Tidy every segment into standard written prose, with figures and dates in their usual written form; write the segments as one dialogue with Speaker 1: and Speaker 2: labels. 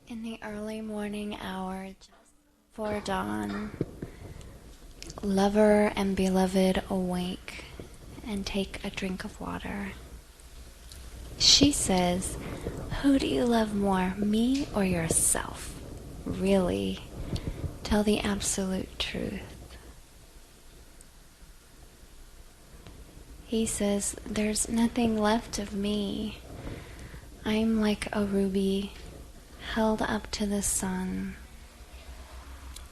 Speaker 1: In the early morning hour, just before dawn, lover and beloved awake and take a drink of water. She says, "Who do you love more, me or yourself? Really, tell the absolute truth." He says, "There's nothing left of me. I'm like a ruby held up to the sun.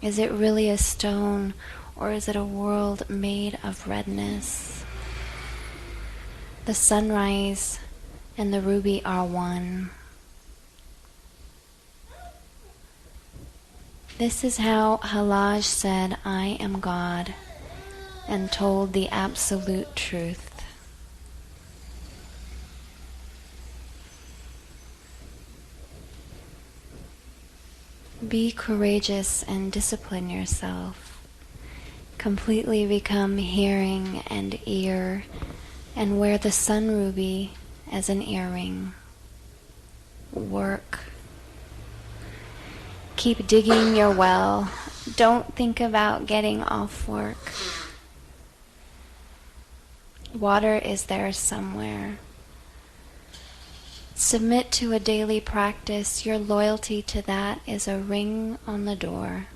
Speaker 1: Is it really a stone, or is it a world made of redness? The sunrise and the ruby are one." This is how Halaj said, "I am God," and told the absolute truth. Be courageous and discipline yourself. Completely become hearing and ear, and wear the sun ruby as an earring. Work. Keep digging your well. Don't think about getting off work. Water is there somewhere. Submit to a daily practice. Your loyalty to that is a ring on the door.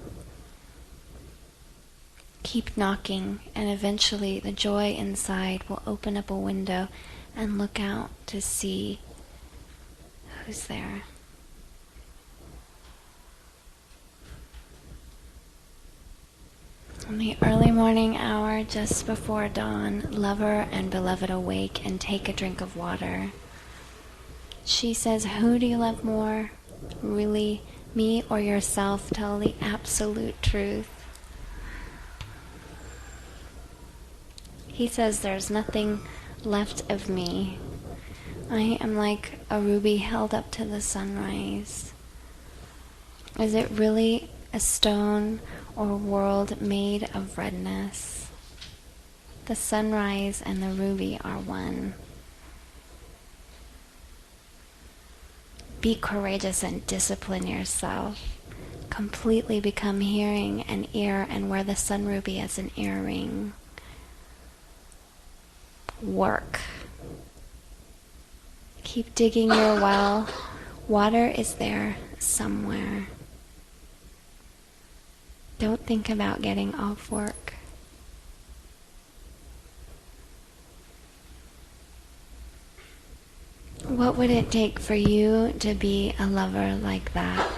Speaker 1: Keep knocking, and eventually the joy inside will open up a window and look out to see who's there. In the early morning hour, just before dawn, lover and beloved awake and take a drink of water. She says, "Who do you love more? Really, me or yourself? Tell the absolute truth." He says, "There's nothing left of me. I am like a ruby held up to the sunrise. Is it really a stone or a world made of redness? The sunrise and the ruby are one. Be courageous and discipline yourself. Completely become hearing and ear, and wear the sun ruby as an earring. Work. Keep digging your well. Water is there somewhere. Don't think about getting off work." What would it take for you to be a lover like that?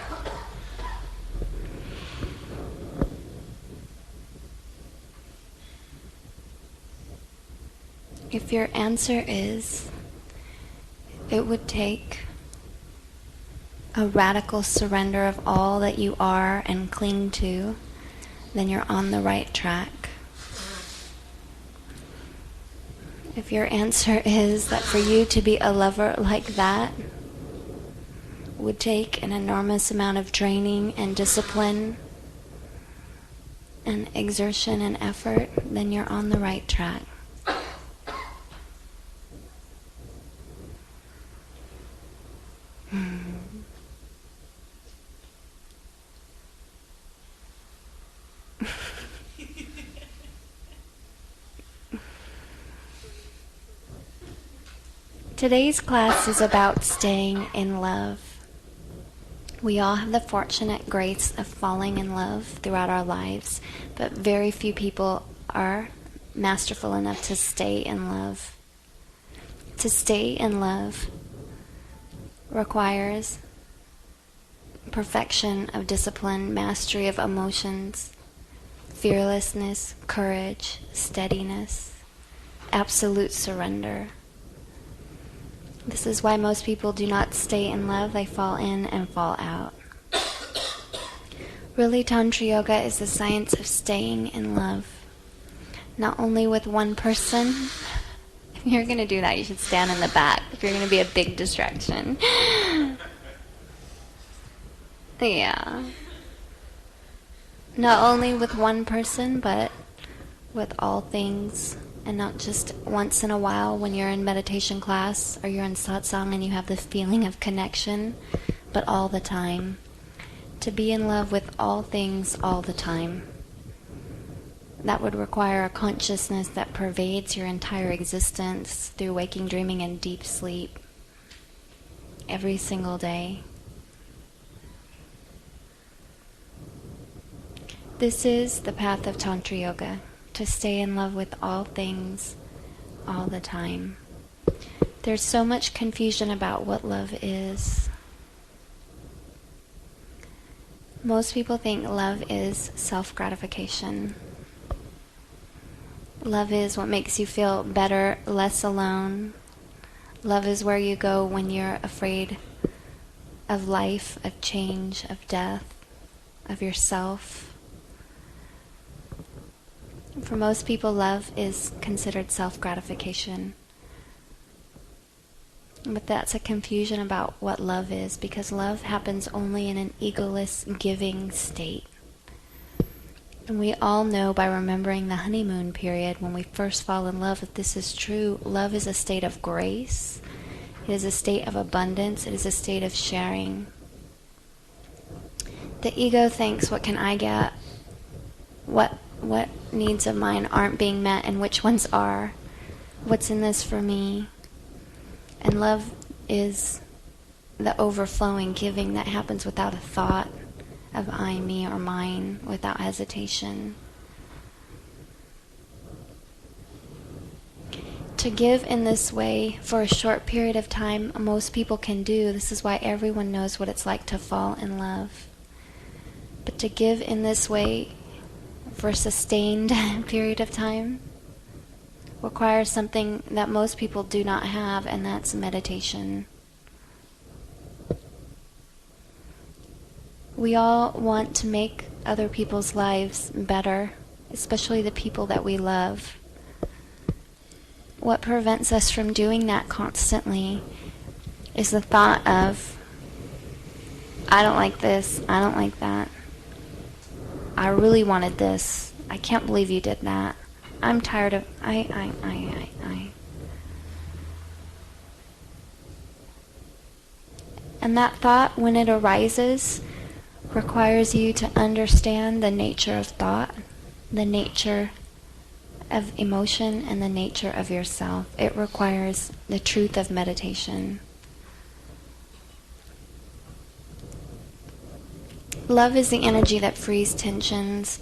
Speaker 1: If your answer is, it would take a radical surrender of all that you are and cling to, then you're on the right track. If your answer is that for you to be a lover like that would take an enormous amount of training and discipline and exertion and effort, then you're on the right track. Today's class is about staying in love. We all have the fortunate grace of falling in love throughout our lives, but very few people are masterful enough to stay in love. To stay in love requires perfection of discipline, mastery of emotions, fearlessness, courage, steadiness, absolute surrender. This is why most people do not stay in love. They fall in and fall out. Really, Tantra Yoga is the science of staying in love. Not only with one person. If you're going to do that, you should stand in the back. If you're going to be a big distraction. Yeah. Not only with one person, but with all things. And not just once in a while when you're in meditation class or you're in satsang and you have this feeling of connection, but all the time. to be in love with all things all the time. That would require a consciousness that pervades your entire existence through waking, dreaming, and deep sleep every single day. This is the path of Tantra Yoga, to stay in love with all things all the time. There's so much confusion about what love is. Most people think love is self-gratification. Love is what makes you feel better, less alone. Love is where you go when you're afraid of life, of change, of death, of yourself. For most people, love is considered self-gratification. But that's a confusion about what love is, because love happens only in an egoless, giving state. And we all know by remembering the honeymoon period when we first fall in love that this is true. Love is a state of grace. It is a state of abundance. It is a state of sharing. The ego thinks, what can I get? What needs of mine aren't being met and which ones are? What's in this for me? And love is the overflowing giving that happens without a thought of I, me, or mine, without hesitation. To give in this way for a short period of time, most people can do. This is why everyone knows what it's like to fall in love. But to give in this way for a sustained period of time requires something that most people do not have, and that's meditation. We all want to make other people's lives better, especially the people that we love. What prevents us from doing that constantly is the thought of, I don't like this, I don't like that. I really wanted this. I can't believe you did that. I'm tired of I. And that thought, when it arises, requires you to understand the nature of thought, the nature of emotion, and the nature of yourself. It requires the truth of meditation. Love is the energy that frees tensions,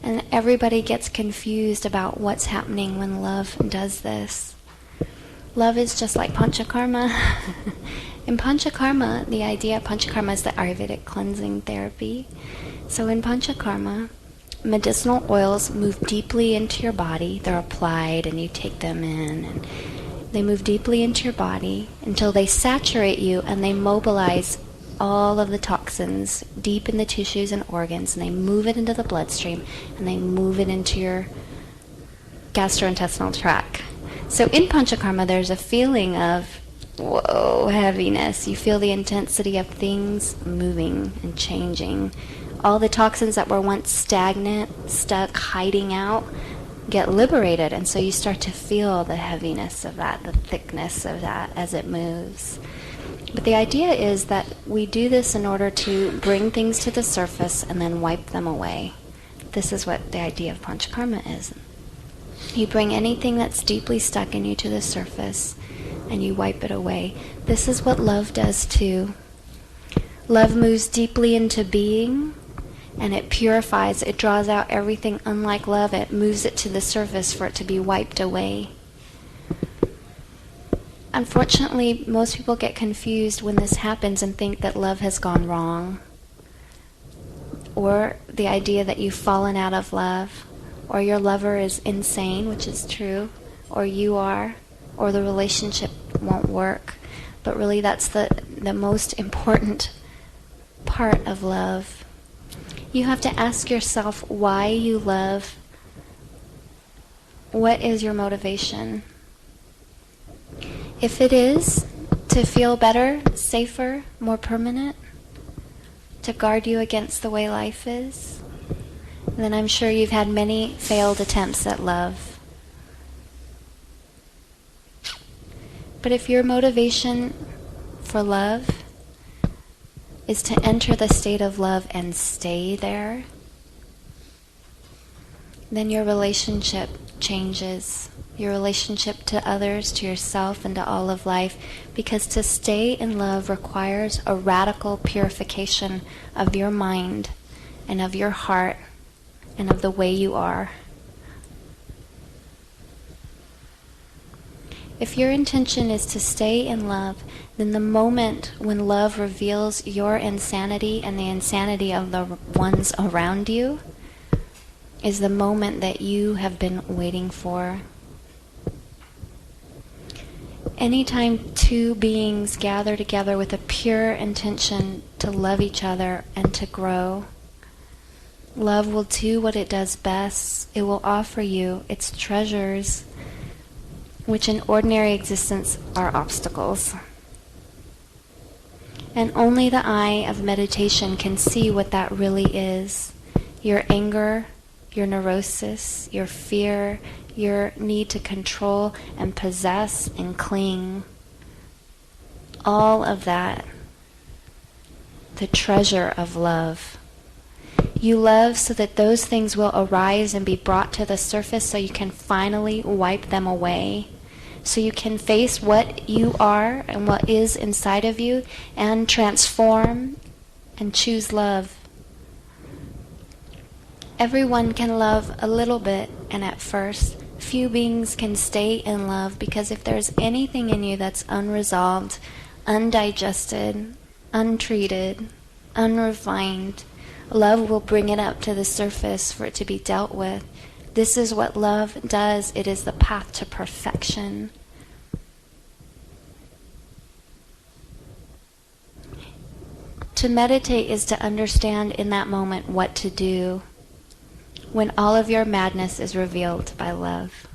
Speaker 1: and everybody gets confused about what's happening when love does this. Love is just like panchakarma. In panchakarma, the idea of panchakarma is the Ayurvedic cleansing therapy. So in panchakarma, medicinal oils move deeply into your body. They're applied and you take them in, and they move deeply into your body until they saturate you and they mobilize all of the toxins deep in the tissues and organs, and they move it into the bloodstream, and they move it into your gastrointestinal tract. So in panchakarma, there's a feeling of, whoa, heaviness. You feel the intensity of things moving and changing. All the toxins that were once stagnant, stuck, hiding out, get liberated, and so you start to feel the heaviness of that, the thickness of that as it moves. But the idea is that we do this in order to bring things to the surface and then wipe them away. This is what the idea of panchakarma is. You bring anything that's deeply stuck in you to the surface and you wipe it away. This is what love does too. Love moves deeply into being, and it purifies, it draws out everything unlike love, it moves it to the surface for it to be wiped away. Unfortunately, most people get confused when this happens and think that love has gone wrong, or the idea that you've fallen out of love, or your lover is insane, which is true, or you are, or the relationship won't work. But really that's the most important part of love. You have to ask yourself why you love. What is your motivation? If it is to feel better, safer, more permanent, to guard you against the way life is, then I'm sure you've had many failed attempts at love. But if your motivation for love is to enter the state of love and stay there, then your relationship changes. Your relationship to others, to yourself, and to all of life. Because to stay in love requires a radical purification of your mind and of your heart and of the way you are. If your intention is to stay in love, then the moment when love reveals your insanity and the insanity of the ones around you is the moment that you have been waiting for. Anytime two beings gather together with a pure intention to love each other and to grow, love will do what it does best. It will offer you its treasures, which in ordinary existence are obstacles. And only the eye of meditation can see what that really is. Your anger, your neurosis, your fear, your need to control and possess and cling. All of that. The treasure of love. You love so that those things will arise and be brought to the surface so you can finally wipe them away. So you can face what you are and what is inside of you and transform and choose love. Everyone can love a little bit, and at first, few beings can stay in love, because if there's anything in you that's unresolved, undigested, untreated, unrefined, love will bring it up to the surface for it to be dealt with. This is what love does. It is the path to perfection. To meditate is to understand in that moment what to do when all of your madness is revealed by love,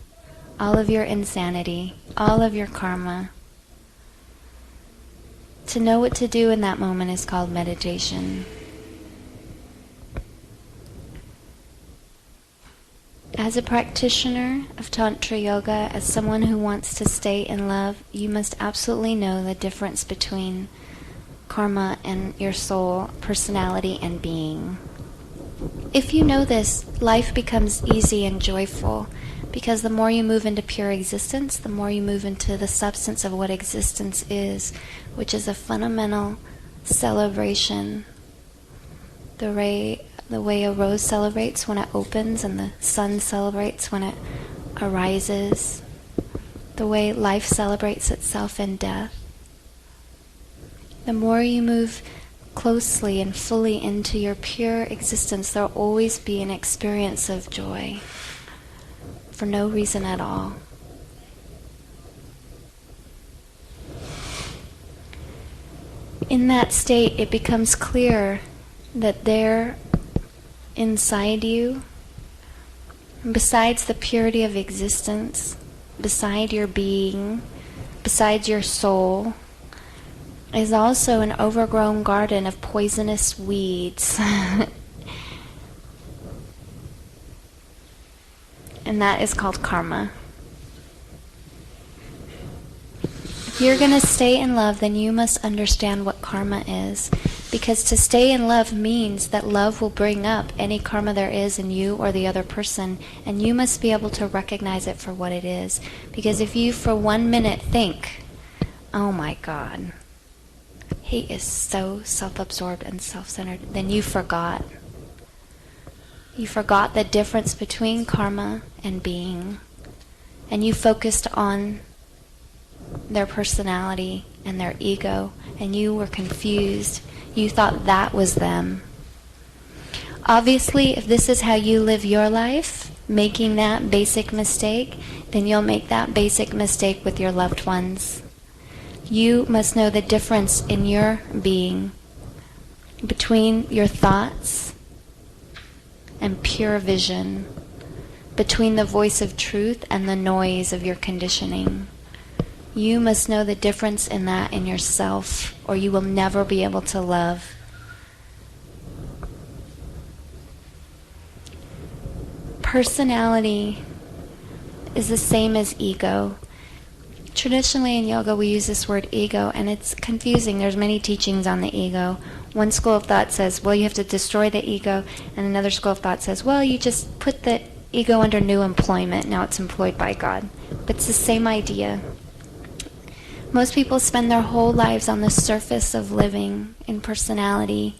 Speaker 1: all of your insanity, all of your karma. To know what to do in that moment is called meditation. As a practitioner of Tantra Yoga, as someone who wants to stay in love, you must absolutely know the difference between karma and your soul, personality, and being. If you know this, life becomes easy and joyful, because the more you move into pure existence, the more you move into the substance of what existence is, which is a fundamental celebration. The way a rose celebrates when it opens and the sun celebrates when it arises. The way life celebrates itself in death. The more you move closely and fully into your pure existence, there will always be an experience of joy for no reason at all. In that state, it becomes clear that there inside you, besides the purity of existence, beside your being, besides your soul, is also an overgrown garden of poisonous weeds. And that is called karma. If you're going to stay in love, then you must understand what karma is. Because to stay in love means that love will bring up any karma there is in you or the other person, and you must be able to recognize it for what it is. Because if you for 1 minute think, oh my God, he is so self-absorbed and self-centered, then you forgot. You forgot the difference between karma and being. And you focused on their personality and their ego, and you were confused. You thought that was them. Obviously, if this is how you live your life, making that basic mistake, then you'll make that basic mistake with your loved ones. You must know the difference in your being between your thoughts and pure vision, between the voice of truth and the noise of your conditioning. You must know the difference in that in yourself, or you will never be able to love. Personality is the same as ego. Traditionally in yoga we use this word ego, and it's confusing. There's many teachings on the ego. One school of thought says, well, you have to destroy the ego, and another school of thought says, well, you just put the ego under new employment. Now it's employed by God. But it's the same idea. Most people spend their whole lives on the surface of living in personality.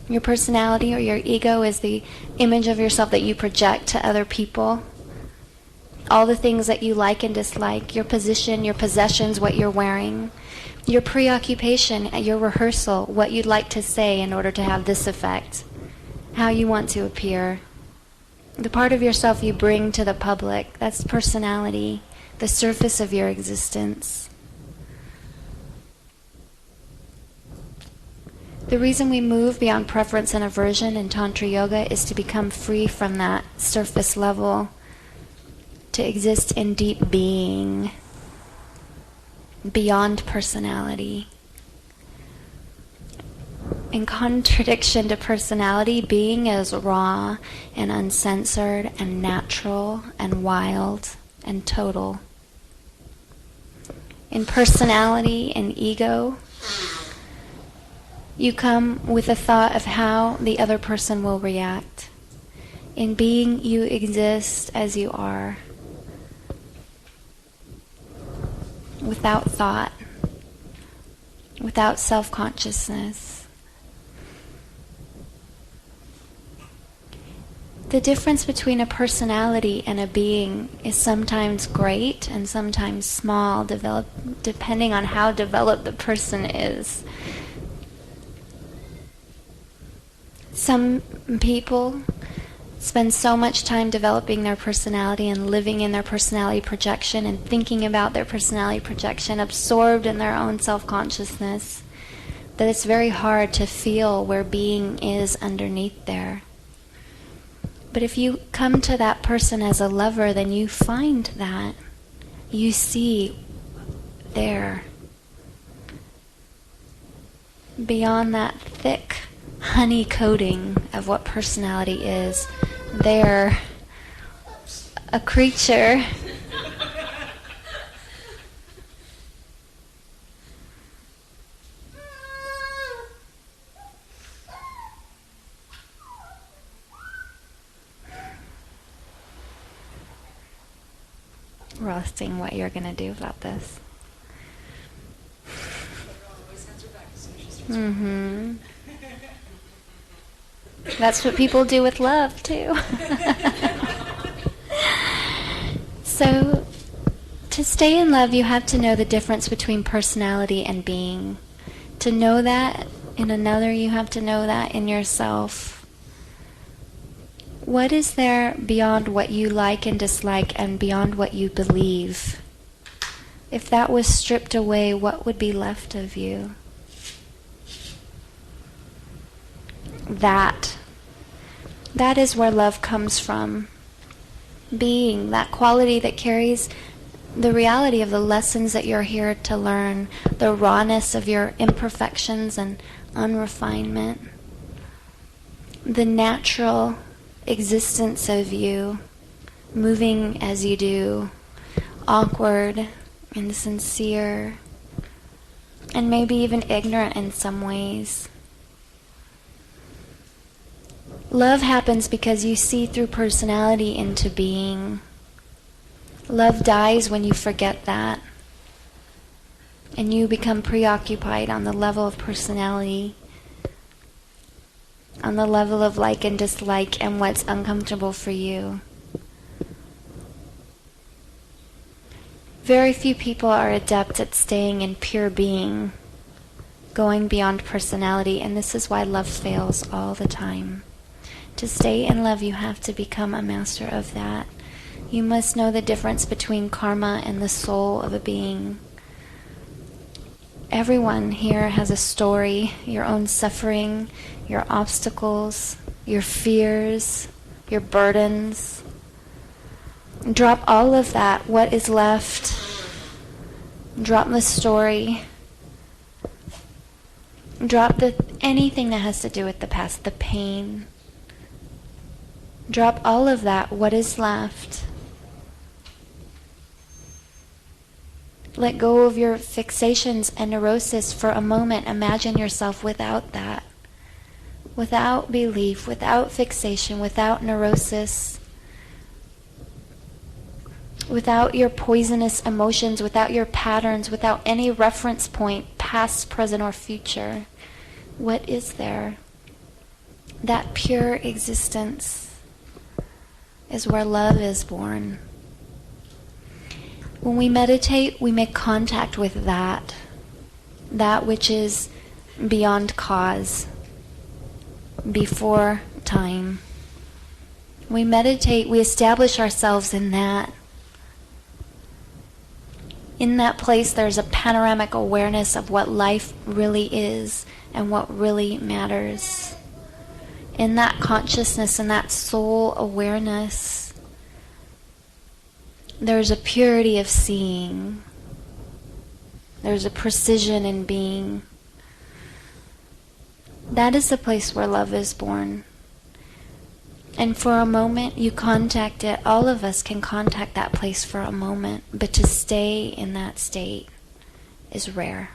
Speaker 1: Your personality or your ego is the image of yourself that you project to other people. All the things that you like and dislike, your position, your possessions, what you're wearing, your preoccupation, your rehearsal, what you'd like to say in order to have this effect, how you want to appear. The part of yourself you bring to the public, that's personality, the surface of your existence. The reason we move beyond preference and aversion in Tantra Yoga is to become free from that surface level, to exist in deep being, beyond personality. In contradiction to personality, being is raw and uncensored and natural and wild and total. In personality and ego, you come with a thought of how the other person will react. In being, you exist as you are, without thought, without self-consciousness. The difference between a personality and a being is sometimes great and sometimes small, depending on how developed the person is. Some people spend so much time developing their personality and living in their personality projection and thinking about their personality projection, absorbed in their own self-consciousness, that it's very hard to feel where being is underneath there. But if you come to that person as a lover, then you find that. You see there, beyond that thick honey coating of what personality is, there, a creature Roasting what you're going to do about this. Mm-hmm. That's what people do with love, too. So, to stay in love, you have to know the difference between personality and being. To know that in another, you have to know that in yourself. What is there beyond what you like and dislike and beyond what you believe? If that was stripped away, what would be left of you? That is where love comes from. Being, that quality that carries the reality of the lessons that you're here to learn, the rawness of your imperfections and unrefinement, the natural existence of you, moving as you do, awkward and sincere, and maybe even ignorant in some ways. Love happens because you see through personality into being. Love dies when you forget that, and you become preoccupied on the level of personality, on the level of like and dislike and what's uncomfortable for you. Very few people are adept at staying in pure being, going beyond personality, and this is why love fails all the time. To stay in love, you have to become a master of that. You must know the difference between karma and the soul of a being. Everyone here has a story, your own suffering, your obstacles, your fears, your burdens. Drop all of that. What is left? Drop the story. Drop anything that has to do with the past, the pain. Drop all of that. What is left? Let go of your fixations and neurosis for a moment. Imagine yourself without that. Without belief, without fixation, without neurosis, without your poisonous emotions, without your patterns, without any reference point, past, present, or future. What is there? That pure existence is where love is born. When we meditate, we make contact with that which is beyond cause, before time. We meditate, we establish ourselves in that. In that place, there's a panoramic awareness of what life really is and what really matters. In that consciousness and that soul awareness, there's a purity of seeing. There's a precision in being. That is the place where love is born. And for a moment you contact it. All of us can contact that place for a moment, but to stay in that state is rare.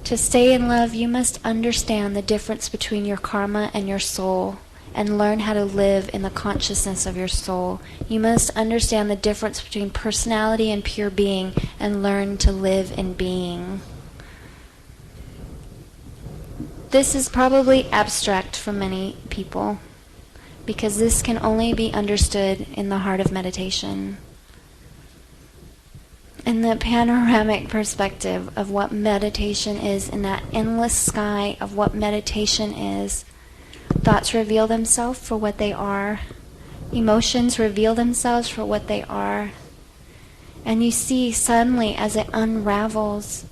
Speaker 1: To stay in love, you must understand the difference between your karma and your soul, and learn how to live in the consciousness of your soul. You must understand the difference between personality and pure being, and learn to live in being. This is probably abstract for many people, because this can only be understood in the heart of meditation. In the panoramic perspective of what meditation is, in that endless sky of what meditation is, thoughts reveal themselves for what they are. Emotions reveal themselves for what they are. And you see suddenly, as it unravels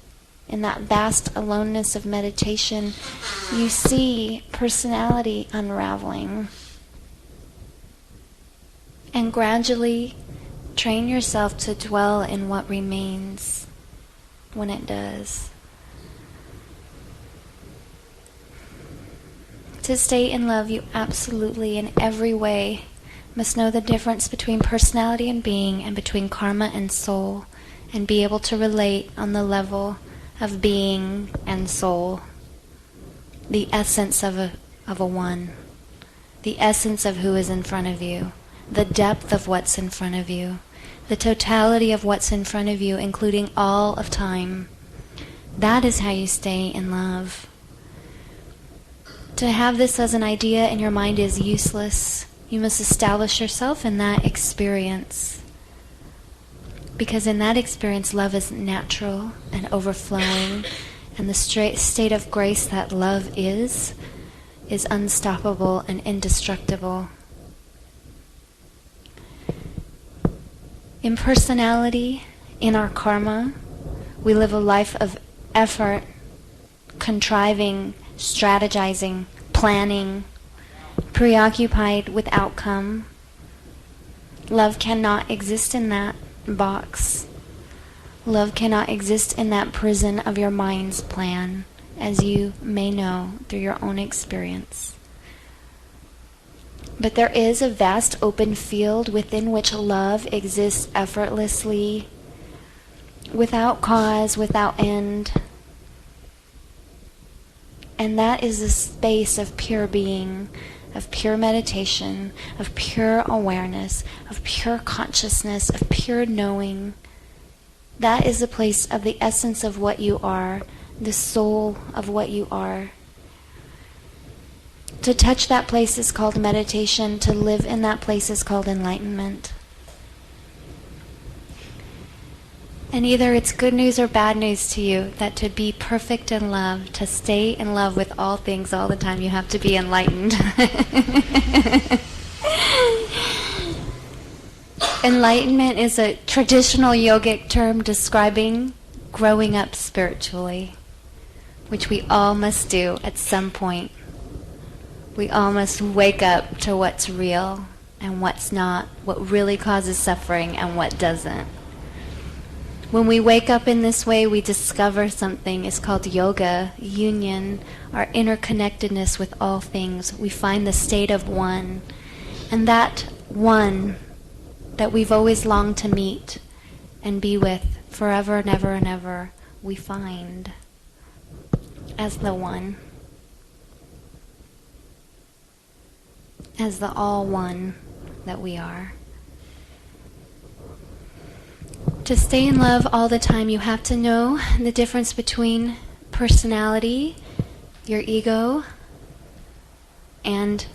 Speaker 1: in that vast aloneness of meditation, you see personality unraveling. And gradually train yourself to dwell in what remains when it does. To stay in love, you absolutely, in every way, must know the difference between personality and being, and between karma and soul, and be able to relate on the level of being and soul, the essence of a one, the essence of who is in front of you, the depth of what's in front of you, the totality of what's in front of you, including all of time. That is how you stay in love. To have this as an idea in your mind is useless. You must establish yourself in that experience. Because in that experience, love is natural and overflowing, and the state of grace that love is unstoppable and indestructible. In personality, in our karma, we live a life of effort, contriving, strategizing, planning, preoccupied with outcome. Love cannot exist in that box. Love cannot exist in that prison of your mind's plan, as you may know through your own experience. But there is a vast open field within which love exists effortlessly, without cause, without end. And that is the space of pure being, of pure meditation, of pure awareness, of pure consciousness, of pure knowing. That is the place of the essence of what you are, the soul of what you are. To touch that place is called meditation. To live in that place is called enlightenment. And either it's good news or bad news to you that to be perfect in love, to stay in love with all things all the time, you have to be enlightened. Enlightenment is a traditional yogic term describing growing up spiritually, which we all must do at some point. We all must wake up to what's real and what's not, what really causes suffering and what doesn't. When we wake up in this way, we discover something. It's called yoga, union, our interconnectedness with all things. We find the state of one. And that one that we've always longed to meet and be with forever and ever and ever, we find as the one, as the all one that we are. To stay in love all the time, you have to know the difference between personality, your ego, and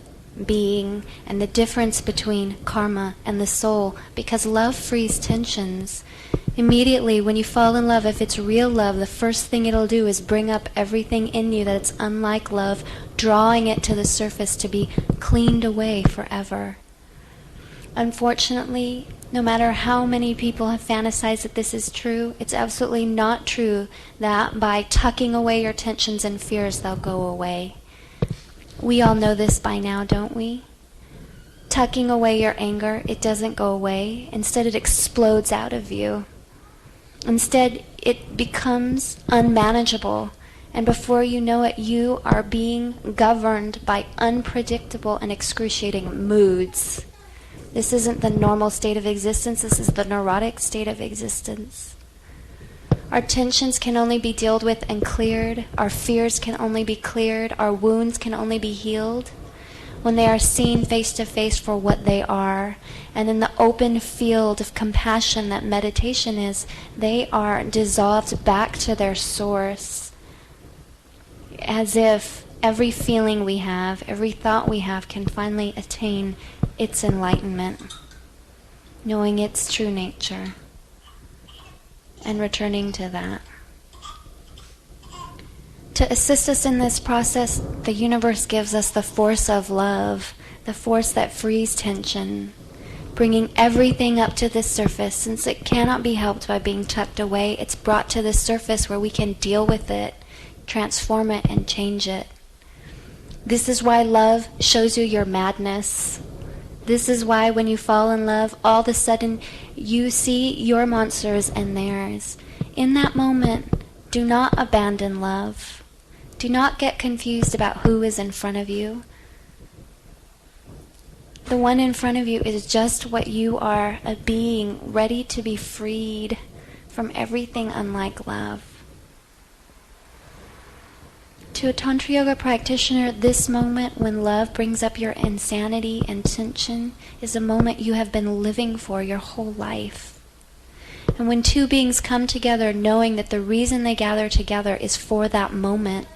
Speaker 1: being, and the difference between karma and the soul, because love frees tensions. Immediately when you fall in love, if it's real love, the first thing it'll do is bring up everything in you that's unlike love, drawing it to the surface to be cleaned away forever. Unfortunately, no matter how many people have fantasized that this is true, it's absolutely not true that by tucking away your tensions and fears, they'll go away. We all know this by now, don't we? Tucking away your anger, it doesn't go away. Instead, it explodes out of you. Instead, it becomes unmanageable. And before you know it, you are being governed by unpredictable and excruciating moods. This isn't the normal state of existence. This is the neurotic state of existence. Our tensions can only be dealt with and cleared. Our fears can only be cleared. Our wounds can only be healed when they are seen face to face for what they are. And in the open field of compassion that meditation is, they are dissolved back to their source, as if every feeling we have, every thought we have can finally attain its enlightenment, knowing its true nature, and returning to that. To assist us in this process, the universe gives us the force of love, the force that frees tension, bringing everything up to the surface. Since it cannot be helped by being tucked away, it's brought to the surface where we can deal with it, transform it, and change it. This is why love shows you your madness. This is why when you fall in love, all of a sudden you see your monsters and theirs. In that moment, do not abandon love. Do not get confused about who is in front of you. The one in front of you is just what you are, a being ready to be freed from everything unlike love. To a Tantra Yoga practitioner, this moment when love brings up your insanity and tension is a moment you have been living for your whole life. And when two beings come together knowing that the reason they gather together is for that moment,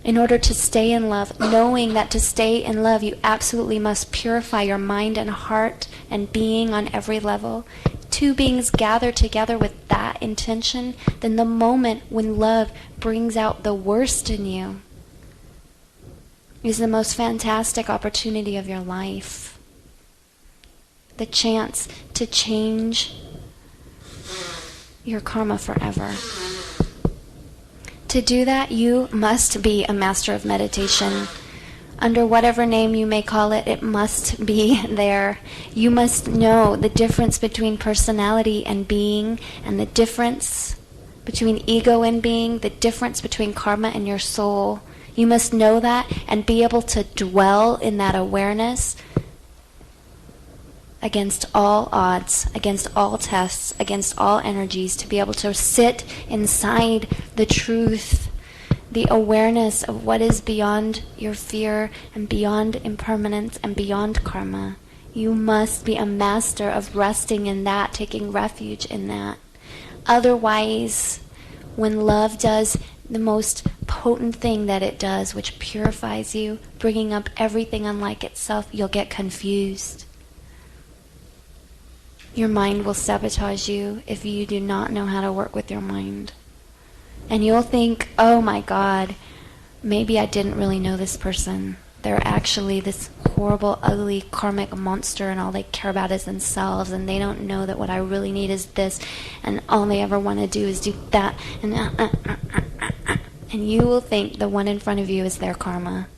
Speaker 1: in order to stay in love, knowing that to stay in love you absolutely must purify your mind and heart and being on every level, two beings gather together with that intention, then the moment when love brings out the worst in you is the most fantastic opportunity of your life. The chance to change your karma forever. To do that, you must be a master of meditation. Under whatever name you may call it, it must be there. You must know the difference between personality and being, and the difference between ego and being, the difference between karma and your soul. You must know that and be able to dwell in that awareness against all odds, against all tests, against all energies, to be able to sit inside the truth, the awareness of what is beyond your fear and beyond impermanence and beyond karma. You must be a master of resting in that, taking refuge in that. Otherwise, when love does the most potent thing that it does, which purifies you, bringing up everything unlike itself, you'll get confused. Your mind will sabotage you if you do not know how to work with your mind. And you'll think, oh my God, maybe I didn't really know this person. They're actually this horrible, ugly, karmic monster, and all they care about is themselves, and they don't know that what I really need is this, and all they ever want to do is do that, and you will think the one in front of you is their karma.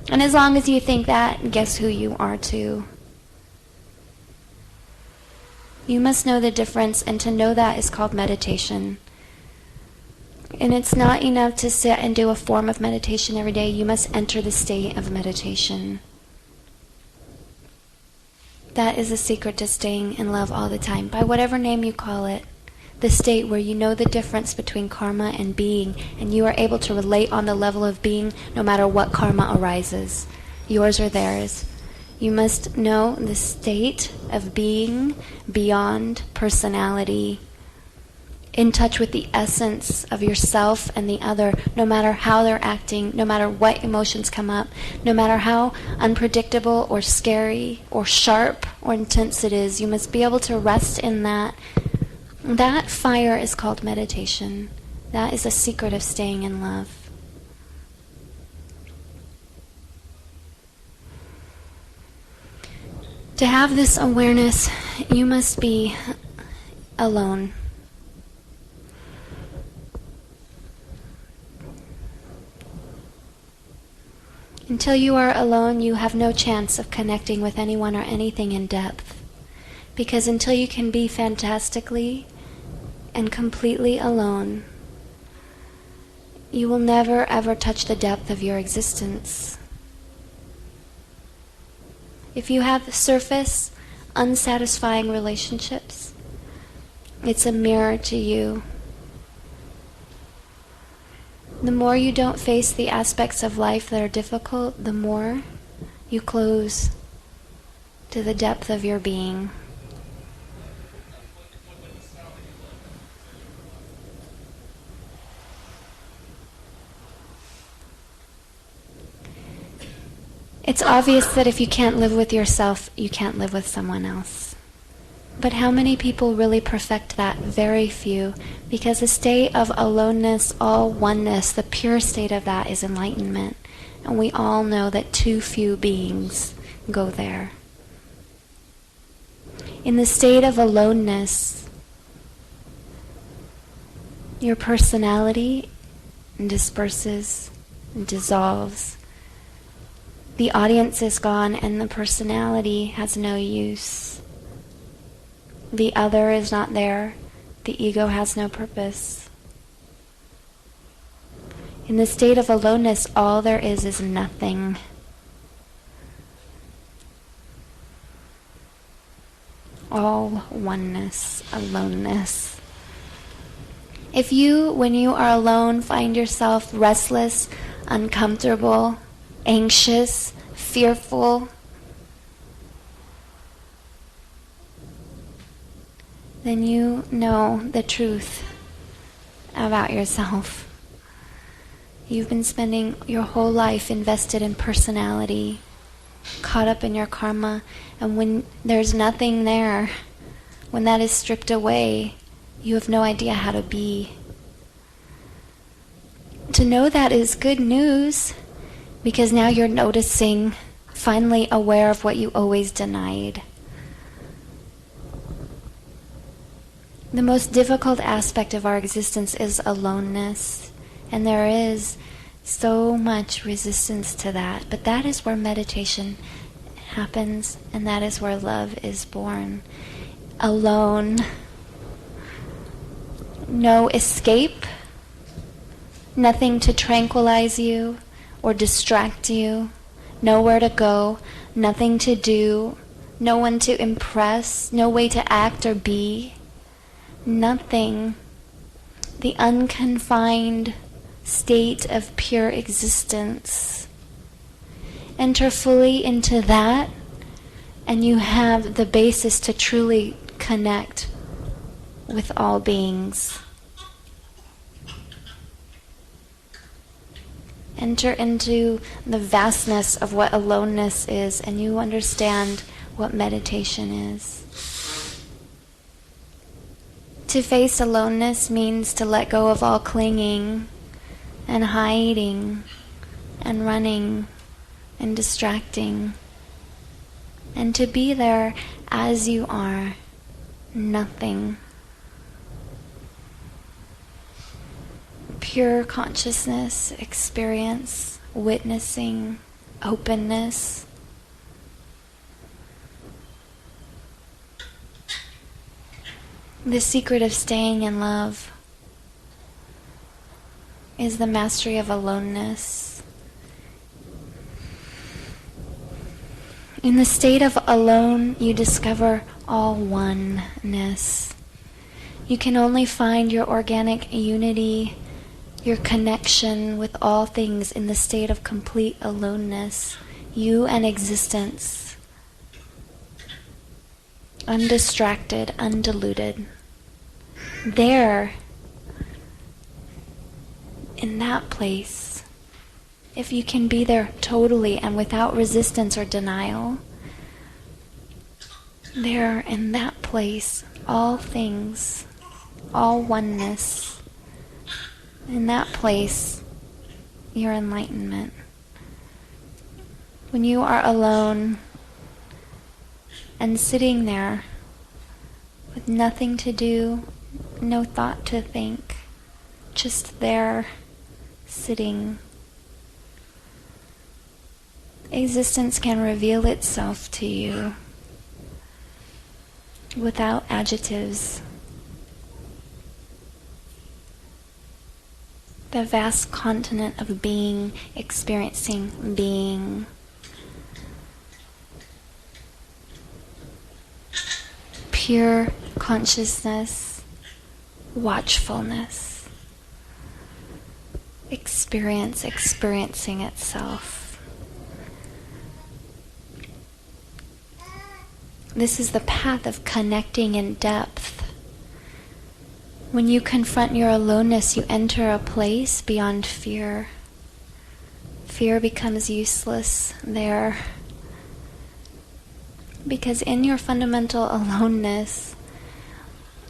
Speaker 1: And as long as you think that, guess who you are too? You must know the difference, and to know that is called meditation. And it's not enough to sit and do a form of meditation every day. You must enter the state of meditation. That is the secret to staying in love all the time, by whatever name you call it. The state where you know the difference between karma and being, and you are able to relate on the level of being no matter what karma arises, yours or theirs. You must know the state of being beyond personality, in touch with the essence of yourself and the other, no matter how they're acting, no matter what emotions come up, no matter how unpredictable or scary or sharp or intense it is. You must be able to rest in that. That fire is called meditation. That is a secret of staying in love. To have this awareness, you must be alone. Until you are alone, you have no chance of connecting with anyone or anything in depth. Because until you can be fantastically and completely alone, you will never ever touch the depth of your existence. If you have surface, unsatisfying relationships, it's a mirror to you. The more you don't face the aspects of life that are difficult, the more you close to the depth of your being. It's obvious that if you can't live with yourself, you can't live with someone else. But how many people really perfect that? Very few. Because the state of aloneness, all oneness, the pure state of that is enlightenment. And we all know that too few beings go there. In the state of aloneness, your personality disperses, dissolves. The audience is gone and the personality has no use. The other is not there. The ego has no purpose. In the state of aloneness, all there is nothing. All oneness, aloneness. If you, when you are alone, find yourself restless, uncomfortable, anxious, fearful, then you know the truth about yourself. You've been spending your whole life invested in personality, caught up in your karma, and when there's nothing there, when that is stripped away, you have no idea how to be. To know that is good news, because now you're noticing, finally aware of what you always denied. The most difficult aspect of our existence is aloneness, and there is so much resistance to that. But that is where meditation happens, and that is where love is born. Alone. No escape. Nothing to tranquilize you or distract you. Nowhere to go. Nothing to do. No one to impress. No way to act or be. Nothing. The unconfined state of pure existence. Enter fully into that, and you have the basis to truly connect with all beings. Enter into the vastness of what aloneness is, and you understand what meditation is. To face aloneness means to let go of all clinging and hiding and running and distracting, and to be there as you are, nothing. Pure consciousness, experience, witnessing, openness. The secret of staying in love is the mastery of aloneness. In the state of alone, you discover all oneness. You can only find your organic unity, your connection with all things in the state of complete aloneness, you and existence, undistracted, undiluted. There, in that place, if you can be there totally and without resistance or denial, there in that place, all things, all oneness, in that place, your enlightenment. When you are alone and sitting there with nothing to do, no thought to think, just there, sitting, existence can reveal itself to you without adjectives. The vast continent of being, experiencing being. Pure consciousness, watchfulness. Experience, experiencing itself. This is the path of connecting in depth. When you confront your aloneness, you enter a place beyond fear. Fear becomes useless there. Because in your fundamental aloneness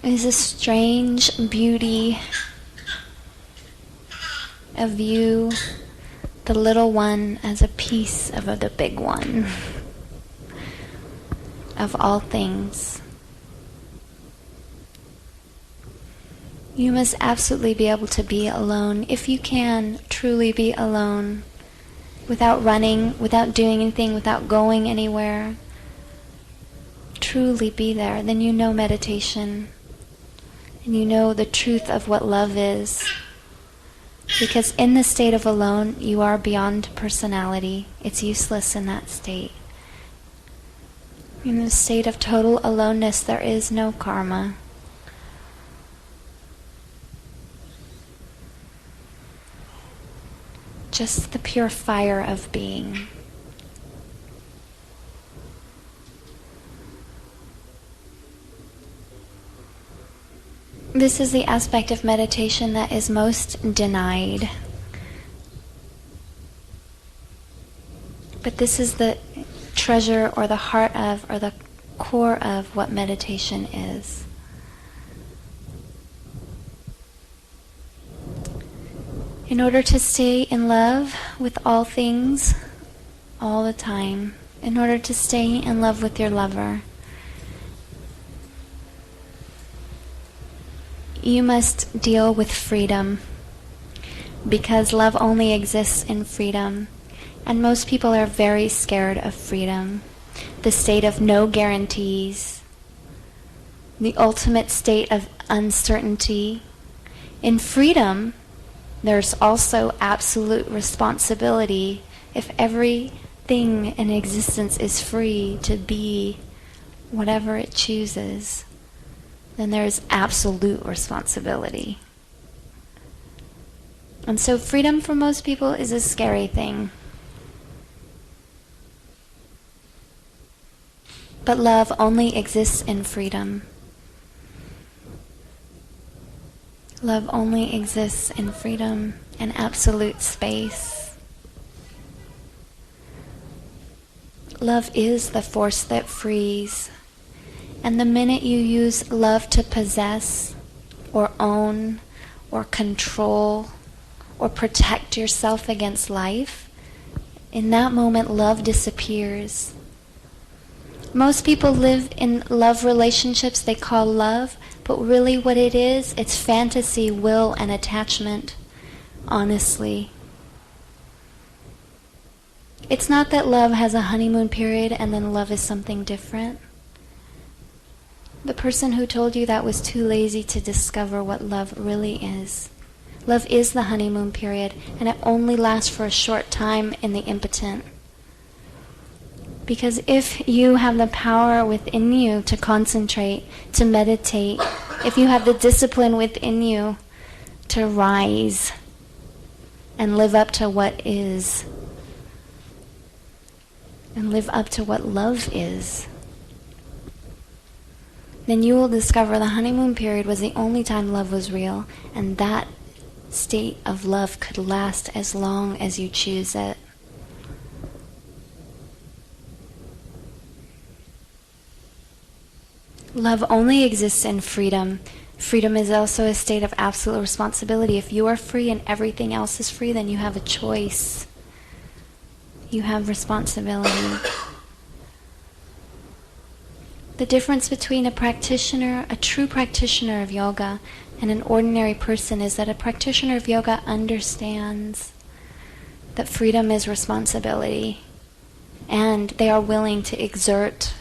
Speaker 1: is a strange beauty of you, the little one, as a piece of the big one, of all things. You must absolutely be able to be alone, if you can truly be alone, without running, without doing anything, without going anywhere. Truly be there, then you know meditation, and you know the truth of what love is. Because in the state of alone, you are beyond personality. It's useless in that state. In the state of total aloneness, there is no karma. Just the pure fire of being. This is the aspect of meditation that is most denied. But this is the treasure or the heart of or the core of what meditation is. In order to stay in love with all things all the time, in order to stay in love with your lover, you must deal with freedom, because love only exists in freedom, and most people are very scared of freedom, the state of no guarantees, the ultimate state of uncertainty. In freedom, there's also absolute responsibility. If everything in existence is free to be whatever it chooses, then there's absolute responsibility. And so freedom for most people is a scary thing. But love only exists in freedom. Love only exists in freedom and absolute space. Love is the force that frees. And the minute you use love to possess or own or control or protect yourself against life, in that moment love disappears. Most people live in love relationships they call love, but really what it is, it's fantasy, will, and attachment, honestly. It's not that love has a honeymoon period and then love is something different. The person who told you that was too lazy to discover what love really is. Love is the honeymoon period, and it only lasts for a short time in the impotent. Because if you have the power within you to concentrate, to meditate, if you have the discipline within you to rise and live up to what is, and live up to what love is, then you will discover the honeymoon period was the only time love was real, and that state of love could last as long as you choose it. Love only exists in freedom. Freedom is also a state of absolute responsibility. If you are free and everything else is free, then you have a choice. You have responsibility. The difference between a practitioner, a true practitioner of yoga, and an ordinary person is that a practitioner of yoga understands that freedom is responsibility, and they are willing to exert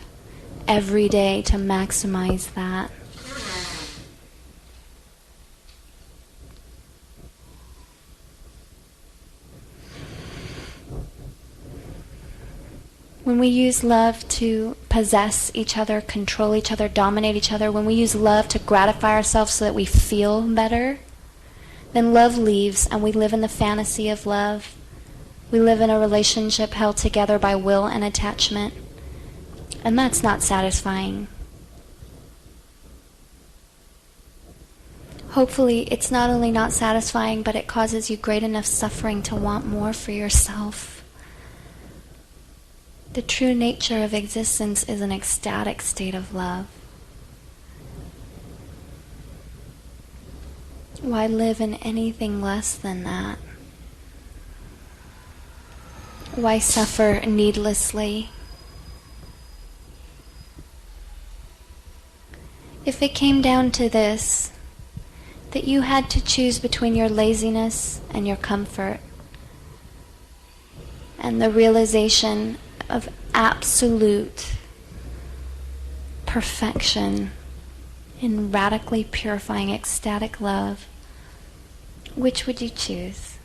Speaker 1: every day to maximize that. When we use love to possess each other, control each other, dominate each other, when we use love to gratify ourselves so that we feel better, then love leaves and we live in the fantasy of love. We live in a relationship held together by will and attachment. And that's not satisfying. Hopefully, it's not only not satisfying, but it causes you great enough suffering to want more for yourself. The true nature of existence is an ecstatic state of love. Why live in anything less than that? Why suffer needlessly? If it came down to this, that you had to choose between your laziness and your comfort, and the realization of absolute perfection in radically purifying ecstatic love, which would you choose?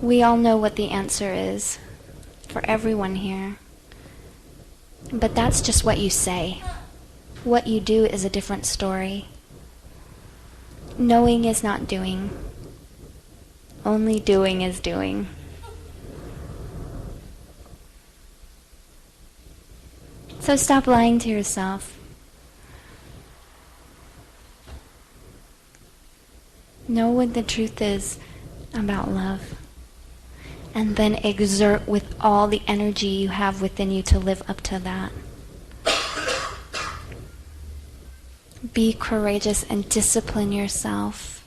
Speaker 1: We all know what the answer is for everyone here. But that's just what you say. What you do is a different story. Knowing is not doing. Only doing is doing. So stop lying to yourself. Know what the truth is about love. And then exert with all the energy you have within you to live up to that. Be courageous and discipline yourself.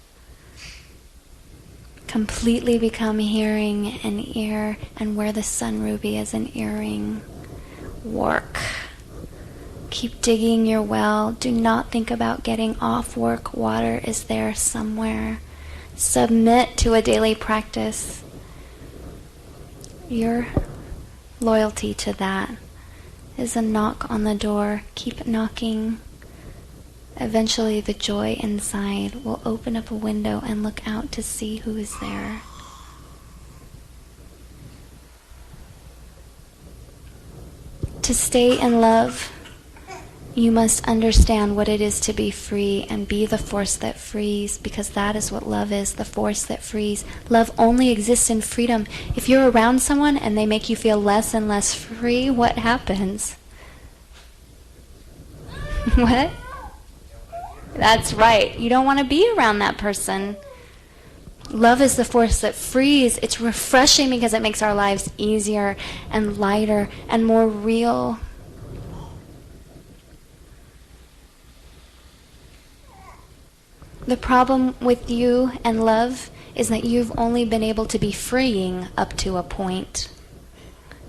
Speaker 1: Completely become hearing and ear, and wear the sun ruby as an earring. Work. Keep digging your well. Do not think about getting off work. Water is there somewhere. Submit to a daily practice. Your loyalty to that is a knock on the door. Keep knocking. Eventually the joy inside will open up a window and look out to see who is there. To stay in love, you must understand what it is to be free and be the force that frees, because that is what love is, the force that frees. Love only exists in freedom. If you're around someone and they make you feel less and less free, what happens? What? That's right. You don't want to be around that person. Love is the force that frees. It's refreshing because it makes our lives easier and lighter and more real. The problem with you and love is that you've only been able to be freeing up to a point.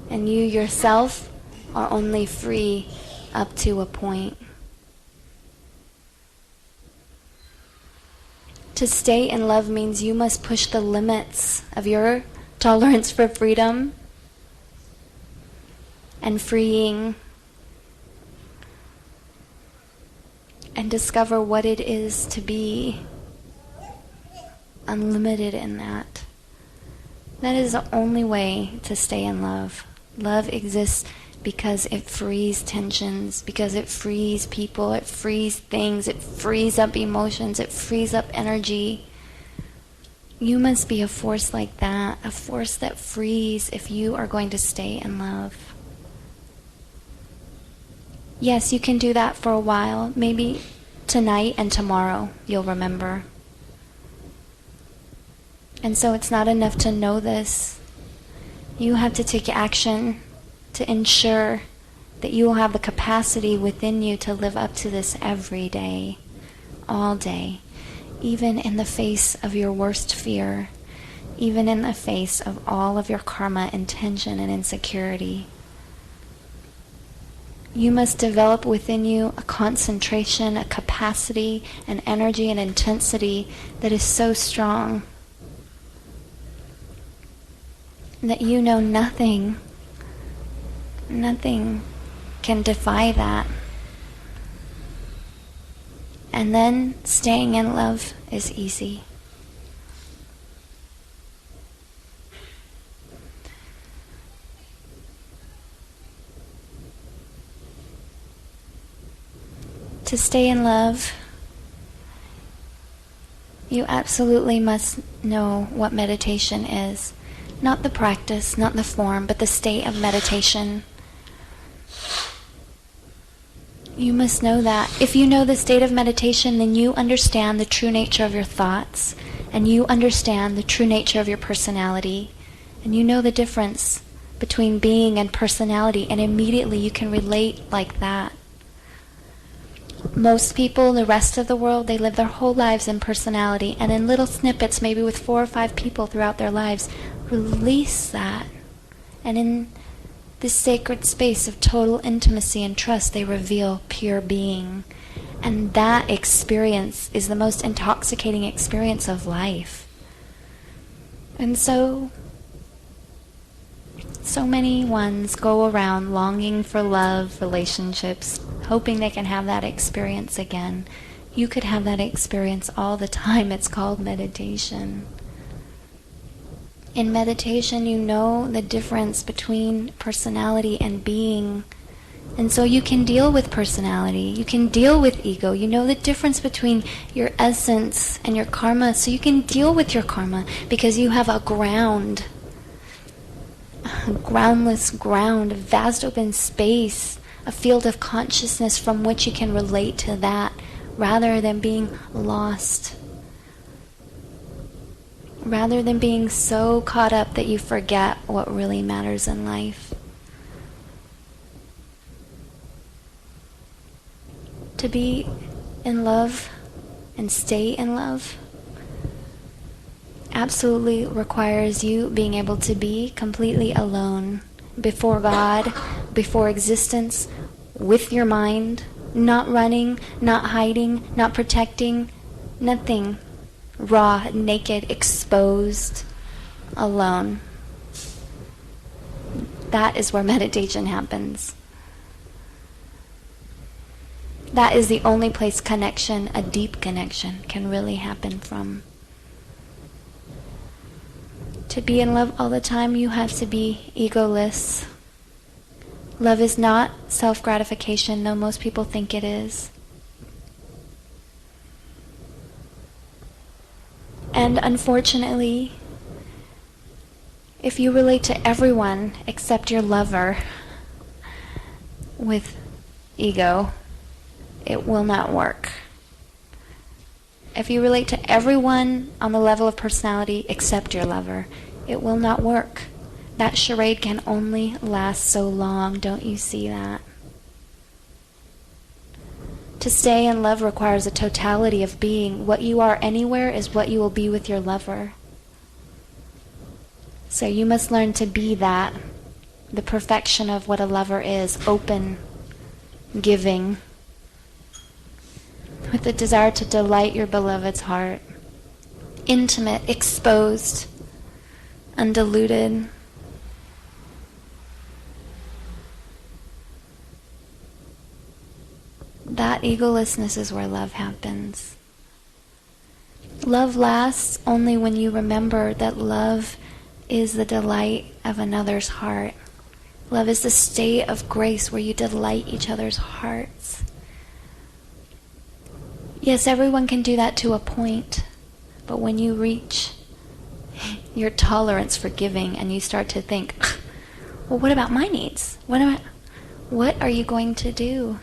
Speaker 1: And you yourself are only free up to a point. To stay in love means you must push the limits of your tolerance for freedom and freeing, and discover what it is to be unlimited in that. That is the only way to stay in love. Love exists because it frees tensions, because it frees people, it frees things, it frees up emotions, it frees up energy. You must be a force like that, a force that frees if you are going to stay in love. Yes, you can do that for a while. Maybe tonight and tomorrow you'll remember. And so it's not enough to know this. You have to take action to ensure that you will have the capacity within you to live up to this every day, all day, even in the face of your worst fear, even in the face of all of your karma and tension and insecurity. You must develop within you a concentration, a capacity, an energy, and intensity that is so strong that you know nothing can defy that. And then staying in love is easy. To stay in love, you absolutely must know what meditation is. Not the practice, not the form, but the state of meditation. You must know that. If you know the state of meditation, then you understand the true nature of your thoughts, and you understand the true nature of your personality, and you know the difference between being and personality, and immediately you can relate like that. Most people, the rest of the world, they live their whole lives in personality, and in little snippets, maybe with 4 or 5 people throughout their lives, release that. And in this sacred space of total intimacy and trust, they reveal pure being. And that experience is the most intoxicating experience of life. And so many ones go around longing for love, relationships, hoping they can have that experience again. You could have that experience all the time. It's called meditation. In meditation, you know the difference between personality and being. And so you can deal with personality. You can deal with ego. You know the difference between your essence and your karma. So you can deal with your karma because you have a ground. A groundless ground, a vast open space, a field of consciousness from which you can relate to that rather than being lost. Rather than being so caught up that you forget what really matters in life. To be in love and stay in love absolutely requires you being able to be completely alone before God, before existence, with your mind, not running, not hiding, not protecting, nothing. Raw, naked, exposed, alone. That is where meditation happens. That is the only place connection, a deep connection, can really happen from. To be in love all the time, you have to be egoless. Love is not self-gratification, though most people think it is. And unfortunately, if you relate to everyone except your lover with ego, it will not work. If you relate to everyone on the level of personality except your lover, it will not work. That charade can only last so long. Don't you see that? To stay in love requires a totality of being. What you are anywhere is what you will be with your lover. So you must learn to be that, the perfection of what a lover is, open, giving, with the desire to delight your beloved's heart, intimate, exposed, undiluted. That egolessness is where love happens. Love lasts only when you remember that love is the delight of another's heart. Love is the state of grace where you delight each other's hearts. Yes, everyone can do that to a point, but when you reach your tolerance for giving and you start to think, well, what about my needs? What are you going to do?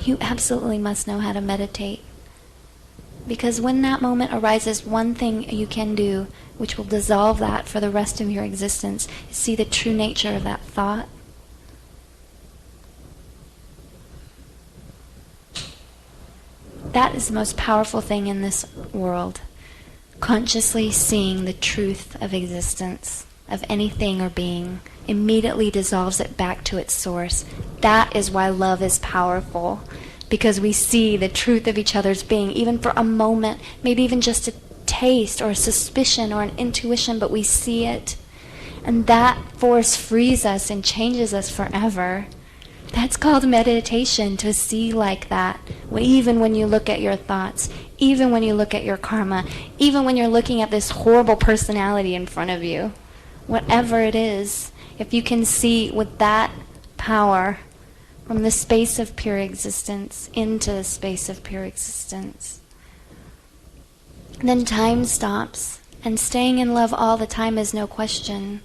Speaker 1: You absolutely must know how to meditate. Because when that moment arises, one thing you can do, which will dissolve that for the rest of your existence, is see the true nature of that thought. That is the most powerful thing in this world. Consciously seeing the truth of existence, of anything or being, immediately dissolves it back to its source. That is why love is powerful. Because we see the truth of each other's being, even for a moment, maybe even just a taste or a suspicion or an intuition, but we see it. And that force frees us and changes us forever. That's called meditation, to see like that. Even when you look at your thoughts, even when you look at your karma, even when you're looking at this horrible personality in front of you, whatever it is, if you can see with that power, from the space of pure existence into the space of pure existence, then time stops, and staying in love all the time is no question.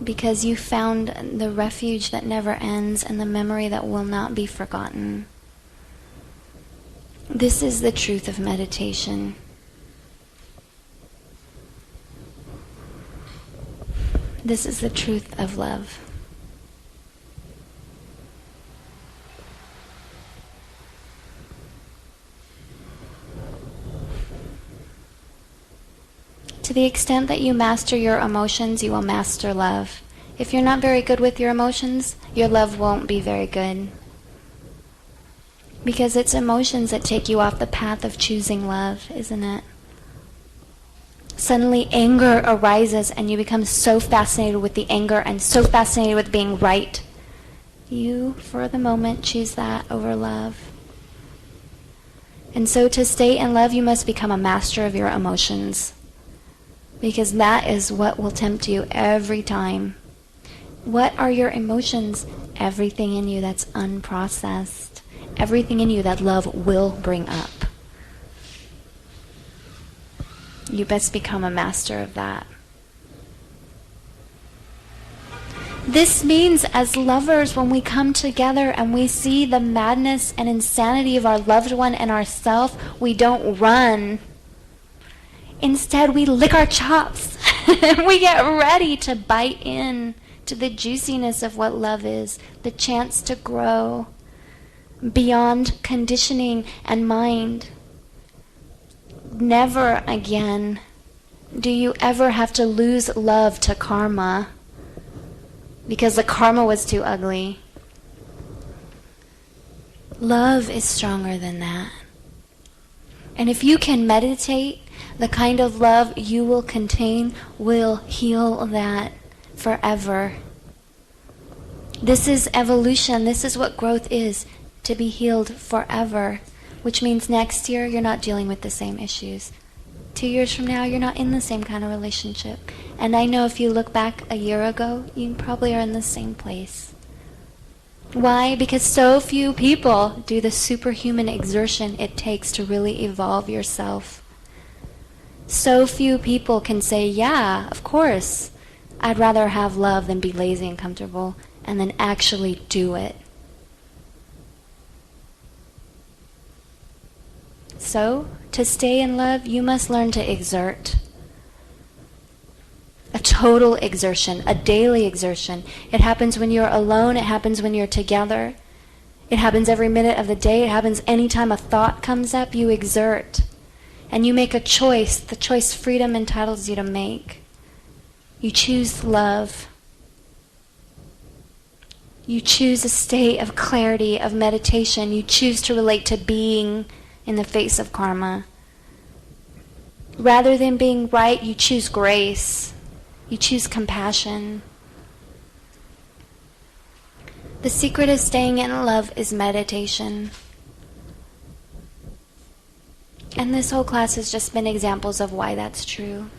Speaker 1: Because you found the refuge that never ends and the memory that will not be forgotten. This is the truth of meditation. This is the truth of love. To the extent that you master your emotions, you will master love. If you're not very good with your emotions, your love won't be very good. Because it's emotions that take you off the path of choosing love, isn't it? Suddenly anger arises and you become so fascinated with the anger and so fascinated with being right. You, for the moment, choose that over love. And so to stay in love, you must become a master of your emotions. Because that is what will tempt you every time. What are your emotions? Everything in you that's unprocessed. Everything in you that love will bring up. You best become a master of that. This means as lovers, when we come together and we see the madness and insanity of our loved one and ourselves, we don't run. Instead, we lick our chops. We get ready to bite in to the juiciness of what love is, the chance to grow beyond conditioning and mind. Never again do you ever have to lose love to karma because the karma was too ugly. Love is stronger than that. And if you can meditate, the kind of love you will contain will heal that forever. This is evolution. This is what growth is, to be healed forever. Which means next year you're not dealing with the same issues. 2 years from now you're not in the same kind of relationship. And I know if you look back a year ago, you probably are in the same place. Why? Because so few people do the superhuman exertion it takes to really evolve yourself. So few people can say, yeah, of course, I'd rather have love than be lazy and comfortable, and then actually do it. So, to stay in love, you must learn to exert. A total exertion, a daily exertion. It happens when you're alone, it happens when you're together. It happens every minute of the day, it happens anytime a thought comes up, you exert. And you make a choice, the choice freedom entitles you to make. You choose love. You choose a state of clarity, of meditation. You choose to relate to being in the face of karma. Rather than being right, you choose grace. You choose compassion. The secret of staying in love is meditation. And this whole class has just been examples of why that's true.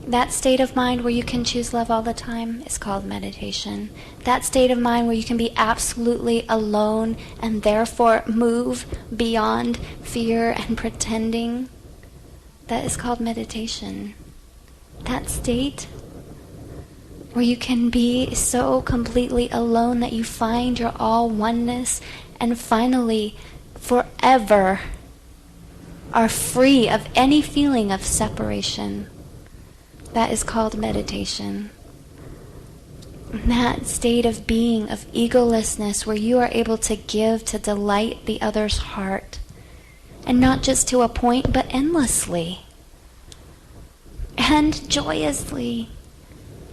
Speaker 1: That state of mind where you can choose love all the time is called meditation. That state of mind where you can be absolutely alone and therefore move beyond fear and pretending, that is called meditation. That state where you can be so completely alone that you find your all oneness and finally, forever, are free of any feeling of separation. That is called meditation. That state of being, of egolessness, where you are able to give to delight the other's heart. And not just to a point, but endlessly. And joyously.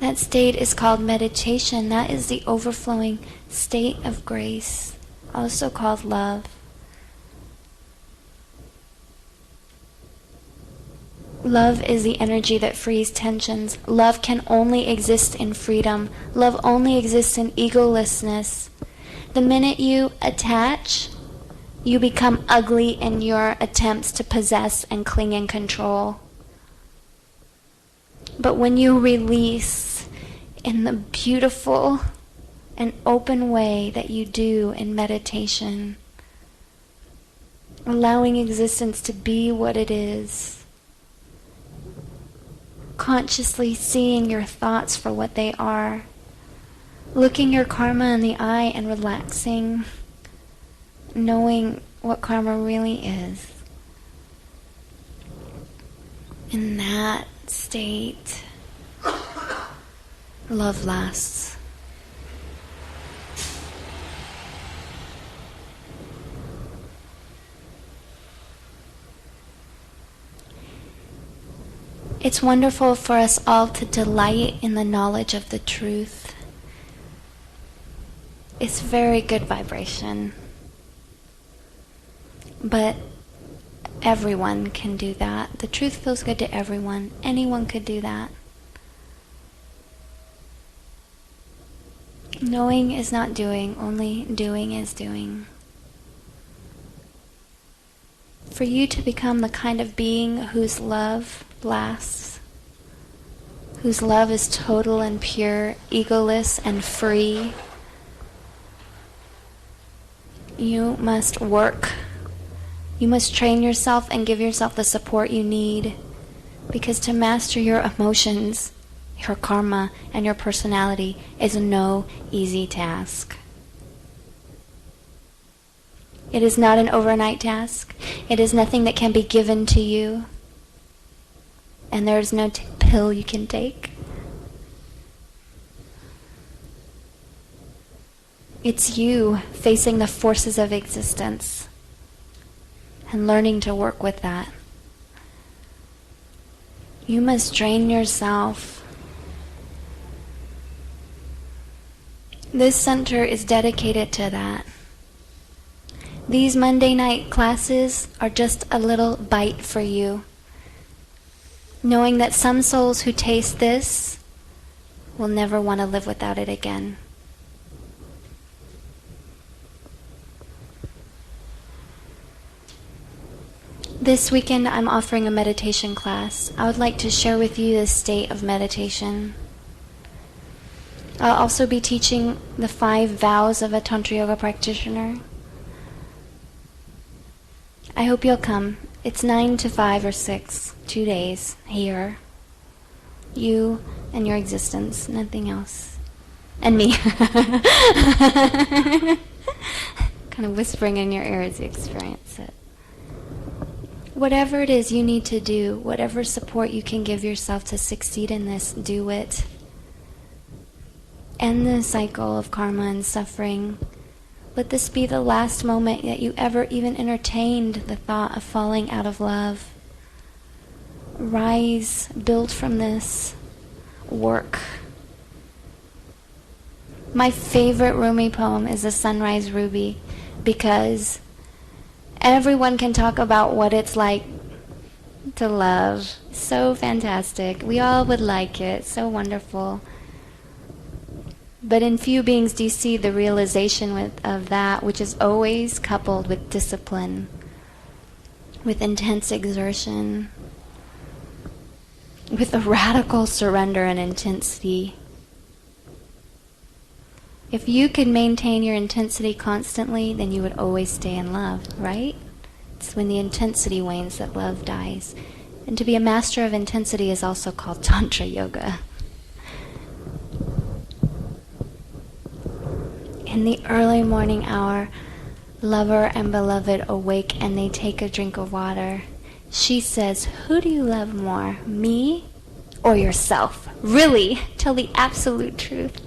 Speaker 1: That state is called meditation. That is the overflowing state of grace, also called love. Love is the energy that frees tensions. Love can only exist in freedom. Love only exists in egolessness. The minute you attach, you become ugly in your attempts to possess and cling and control. But when you release in the beautiful and open way that you do in meditation, allowing existence to be what it is, consciously seeing your thoughts for what they are, looking your karma in the eye and relaxing, knowing what karma really is. In that state, love lasts. It's wonderful for us all to delight in the knowledge of the truth. It's very good vibration. But everyone can do that. The truth feels good to everyone. Anyone could do that. Knowing is not doing, only doing is doing. For you to become the kind of being whose love lasts, whose love is total and pure, egoless and free, you must work. You must train yourself and give yourself the support you need, because to master your emotions, your karma, and your personality is no easy task. It is not an overnight task. It is nothing that can be given to you. And there is no pill you can take. It's you facing the forces of existence and learning to work with that. You must train yourself. This center is dedicated to that. These Monday night classes are just a little bite for you, knowing that some souls who taste this will never want to live without it again. This weekend I'm offering a meditation class. I would like to share with you the state of meditation. I'll also be teaching the 5 vows of a Tantra Yoga practitioner. I hope you'll come. It's 9 to 5 or 6, 2 days here. You and your existence, nothing else. And me. Kind of whispering in your ear as you experience it. Whatever it is you need to do, whatever support you can give yourself to succeed in this, do it. End the cycle of karma and suffering. Let this be the last moment that you ever even entertained the thought of falling out of love. Rise, build from this, work. My favorite Rumi poem is the Sunrise Ruby, because everyone can talk about what it's like to love. So fantastic. We all would like it. So wonderful. But in few beings do you see the realization of that, which is always coupled with discipline. with intense exertion, with a radical surrender and intensity. If you could maintain your intensity constantly, then you would always stay in love, right? It's when the intensity wanes that love dies. And to be a master of intensity is also called Tantra Yoga. In the early morning hour, lover and beloved awake and they take a drink of water. She says, "Who do you love more, me or yourself? Really, tell the absolute truth."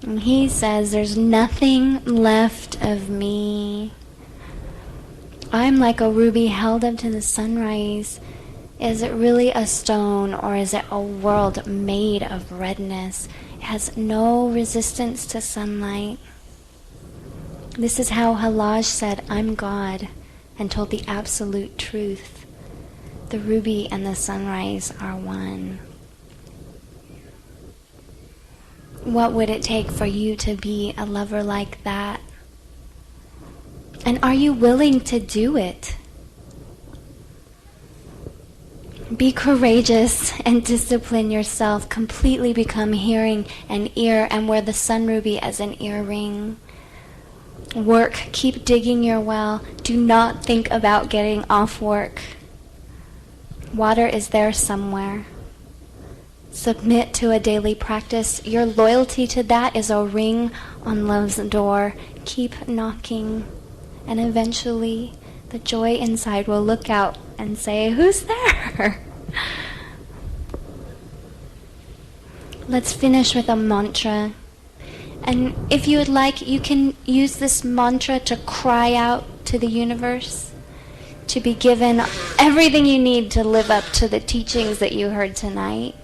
Speaker 1: And he says, "There's nothing left of me. I'm like a ruby held up to the sunrise. Is it really a stone, or is it a world made of redness? It has no resistance to sunlight." This is how Halaj said, "I'm God," and told the absolute truth. The ruby and the sunrise are one. What would it take for you to be a lover like that? And are you willing to do it? Be courageous and discipline yourself. Completely become hearing and ear, and wear the sun ruby as an earring. Work. Keep digging your well. Do not think about getting off work. Water is there somewhere. Submit to a daily practice. Your loyalty to that is a ring on love's door. Keep knocking, and eventually the joy inside will look out and say, "Who's there?" Let's finish with a mantra. And if you would like, you can use this mantra to cry out to the universe, to be given everything you need to live up to the teachings that you heard tonight.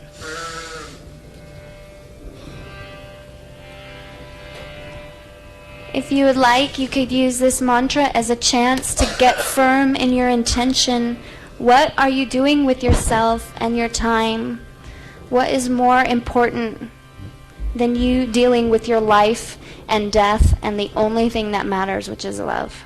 Speaker 1: If you would like, you could use this mantra as a chance to get firm in your intention. What are you doing with yourself and your time? What is more important than you dealing with your life and death and the only thing that matters, which is love?